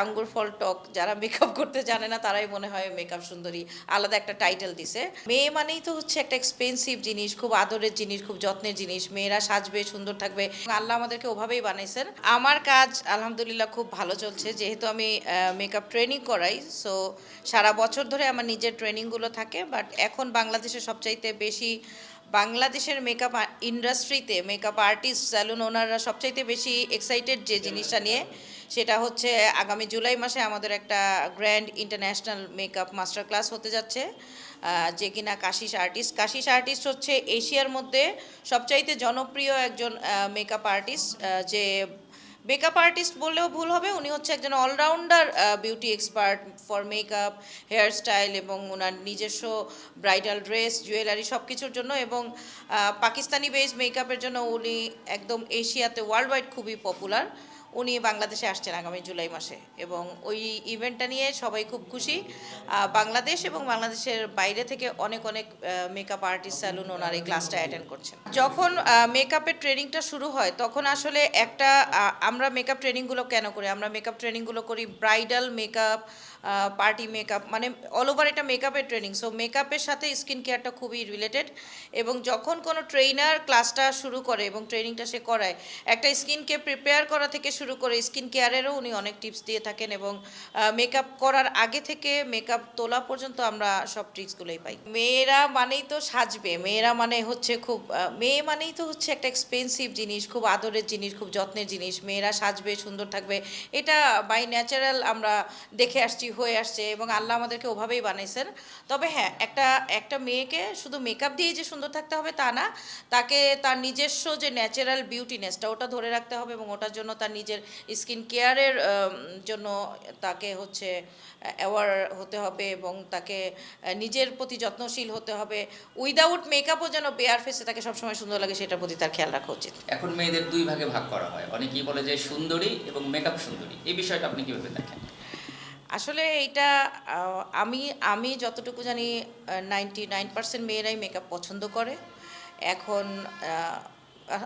আঙ্গুর ফল টক, যারা মেকআপ করতে জানে না তারাই মনে হয় মেকআপ সুন্দরী, আলাদা একটা টাইটেল দিছে। মেয়ে মানেই তো হচ্ছে একটা এক্সপেন্সিভ জিনিস, খুব আদরের জিনিস, খুব যত্নের জিনিস। মেয়েরা সাজবে, সুন্দর থাকবে, আল্লাহ আমাদেরকে ওভাবেই বানাইছেন। আমার কাজ আলহামদুলিল্লাহ খুব ভালো চলছে, যেহেতু আমি মেকআপ ট্রেনিং করাই। সো সারা বছর ধরে আমার নিজের ট্রেনিংগুলো থাকে। বাট এখন বাংলাদেশে সবচাইতে বেশি বাংলাদেশের মেকআপ ইন্ডাস্ট্রিতে মেকআপ আর্টিস্ট, স্যালুন ওনাররা সবচাইতে বেশি এক্সাইটেড যে জিনিসটা নিয়ে, সেটা হচ্ছে আগামী জুলাই মাসে আমাদের একটা grand international makeup master class হতে যাচ্ছে, যে কিনা কাশিস আর্টিস্ট হচ্ছে এশিয়ার মধ্যে সবচাইতে জনপ্রিয় একজন মেকআপ আর্টিস্ট। যে মেকআপ আর্টিস্ট বললেও ভুল হবে, উনি হচ্ছে একজন allrounder beauty expert for makeup, hair style এবং ওনার নিজস্ব ব্রাইডাল ড্রেস, জুয়েলারি সব কিছুর জন্য। এবং পাকিস্তানি বেসড মেকআপের জন্য উনি একদম এশিয়াতে ওয়ার্ল্ড ওয়াইড খুবই পপুলার। উনি বাংলাদেশে আসছেন আগামী জুলাই মাসে, এবং ওই ইভেন্টটা নিয়ে সবাই খুব খুশি। বাংলাদেশ এবং বাংলাদেশের বাইরে থেকে অনেক অনেক মেকআপ আর্টিস্ট, স্যালুন ওনার এই ক্লাসটা অ্যাটেন্ড করছেন। যখন মেকআপের ট্রেনিংটা শুরু হয় তখন আসলে আমরা মেকআপ ট্রেনিংগুলো কেন করি? আমরা মেকআপ ট্রেনিংগুলো করি ব্রাইডাল মেকআপ, পার্টি মেকআপ, মানে অল ওভার এটা মেকআপের ট্রেনিং। সো মেকআপের সাথে স্কিন কেয়ারটা খুবই রিলেটেড। এবং যখন কোনো ট্রেনার ক্লাসটা শুরু করে এবং ট্রেনিংটা সে করায়, একটা স্কিনকে প্রিপেয়ার করা থেকে শুরু করে স্কিন কেয়ারেরও উনি অনেক টিপস দিয়ে থাকেন। এবং মেকআপ করার আগে থেকে মেকআপ তোলা পর্যন্ত আমরা সব ট্রিক্সগুলোই পাই। মেয়েরা মানেই তো সাজবে, মেয়েরা মানে হচ্ছে মেয়ে মানেই তো হচ্ছে একটা এক্সপেন্সিভ জিনিস, খুব আদরের জিনিস, খুব যত্নের জিনিস। মেয়েরা সাজবে, সুন্দর থাকবে, এটা বাই ন্যাচারাল আমরা দেখে আসছি, হয়ে আসছে, এবং আল্লাহ আমাদেরকে ওভাবেই বানাইছেন। তবে হ্যাঁ, একটা মেয়েকে শুধু মেকআপ দিয়েই যে সুন্দর থাকতে হবে তা না, তাকে তার নিজস্ব যে ন্যাচারাল বিউটিনেসটা ওটা ধরে রাখতে হবে, এবং ওটার জন্য তার নিজের স্কিন কেয়ারের জন্য তাকে হচ্ছে অ্যাওয়ার হতে হবে, এবং তাকে নিজের প্রতি যত্নশীল হতে হবে। উইদাউট মেকআপও যেন বেয়ার ফেসে তাকে সবসময় সুন্দর লাগে, সেটার প্রতি তার খেয়াল রাখা উচিত। এখন মেয়েদের দুই ভাগে ভাগ করা হয়, অনেকেই বলে যে সুন্দরী এবং মেকআপ সুন্দরী। এই বিষয়টা আপনি কিভাবে দেখেন? আসলে এইটা আমি আমি যতটুকু জানি 99% মেয়েরাই মেকআপ পছন্দ করে। এখন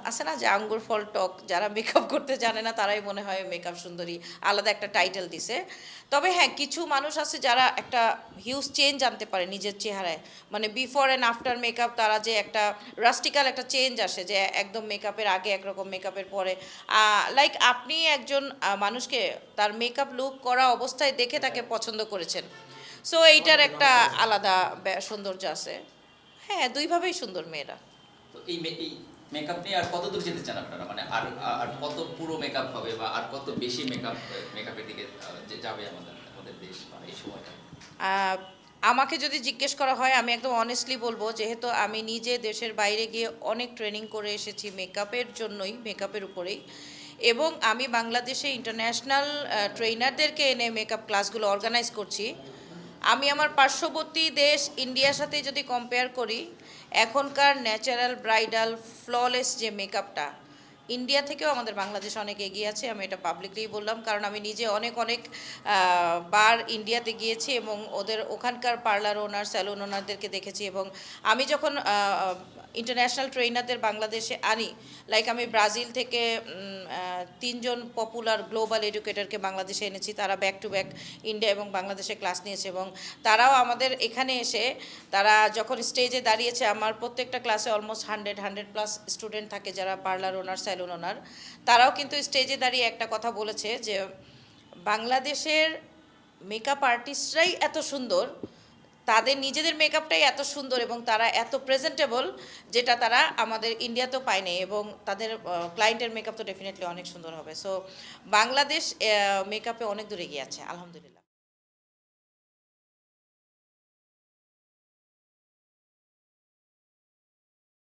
আছে না যে আঙ্গুর ফল টক, যারা মেকআপ করতে জানে না তারাই মনে হয় মেকআপ সুন্দরী, আলাদা একটা টাইটেল দিছে। তবে হ্যাঁ, কিছু মানুষ আছে যারা একটা হিউজ চেঞ্জ আনতে পারে নিজের চেহারায়, মানে বিফোর অ্যান্ড আফটার মেকআপ, তারা যে একটা রাস্টিক্যাল একটা চেঞ্জ আসে, যে একদম মেকআপের আগে একরকম, মেকআপের পরে লাইক আপনি একজন মানুষকে তার মেকআপ লুক করা অবস্থায় দেখে তাকে পছন্দ করেছেন। সো এইটার একটা আলাদা সৌন্দর্য আছে। হ্যাঁ, দুইভাবেই সুন্দর মেয়েরা। তো এই মেকআপ নিয়ে আর কত দূর যেতে চান আপনারা? মানে আর আর কত পুরো মেকআপ হবে, বা আর কত বেশি মেকআপের দিকে যাবে আমাদের দেশ বা এই সময়টা? আমাকে যদি জিজ্ঞেস করা হয়, আমি একদম অনেস্টলি বলবো, যেহেতু আমি নিজে দেশের বাইরে গিয়ে অনেক ট্রেনিং করে এসেছি মেকআপের জন্যই, মেকআপের উপরেই, এবং আমি বাংলাদেশে ইন্টারন্যাশনাল ট্রেনারদেরকে এনে মেকআপ ক্লাসগুলো অর্গানাইজ করছি। আমি আমার পার্শ্ববর্তী দেশ ইন্ডিয়ার সাথে যদি কম্পেয়ার করি, এখনকার ন্যাচারাল ব্রাইডাল ফ্ললেস যে মেকআপটা, ইন্ডিয়া থেকেও আমাদের বাংলাদেশ অনেক এগিয়ে আছে। আমি এটা পাবলিকলি বললাম, কারণ আমি নিজে অনেক অনেক বার ইন্ডিয়াতে গিয়েছি এবং ওখানকার পার্লার ওনার, স্যালুন ওনারদেরকে দেখেছি। এবং আমি যখন ইন্টারন্যাশনাল ট্রেনারদের বাংলাদেশে আনি, লাইক আমি ব্রাজিল থেকে 3জন পপুলার গ্লোবাল এডুকেটরকে বাংলাদেশে এনেছি, তারা ব্যাক টু ব্যাক ইন্ডিয়া এবং বাংলাদেশে ক্লাস নিয়েছে, এবং তারাও আমাদের এখানে এসে তারা যখন স্টেজে দাঁড়িয়েছে, আমার প্রত্যেকটা ক্লাসে অলমোস্ট 100+ স্টুডেন্ট থাকে যারা পার্লার ওনার, স্যালুন ওনার, তারাও কিন্তু স্টেজে দাঁড়িয়ে একটা কথা বলেছে যে বাংলাদেশের মেকআপ আর্টিস্টরাই এত সুন্দর, তাদের নিজেদের মেকআপটাই এত সুন্দর, এবং তারা এত প্রেজেন্টেবল, যেটা তারা আমাদের ইন্ডিয়াতেও পায়নি, এবং তাদের ক্লায়েন্টের মেকআপ তো ডেফিনেটলি অনেক সুন্দর হবে। সো বাংলাদেশ মেকআপে অনেক দূরে এগিয়ে আছে আলহামদুলিল্লাহ।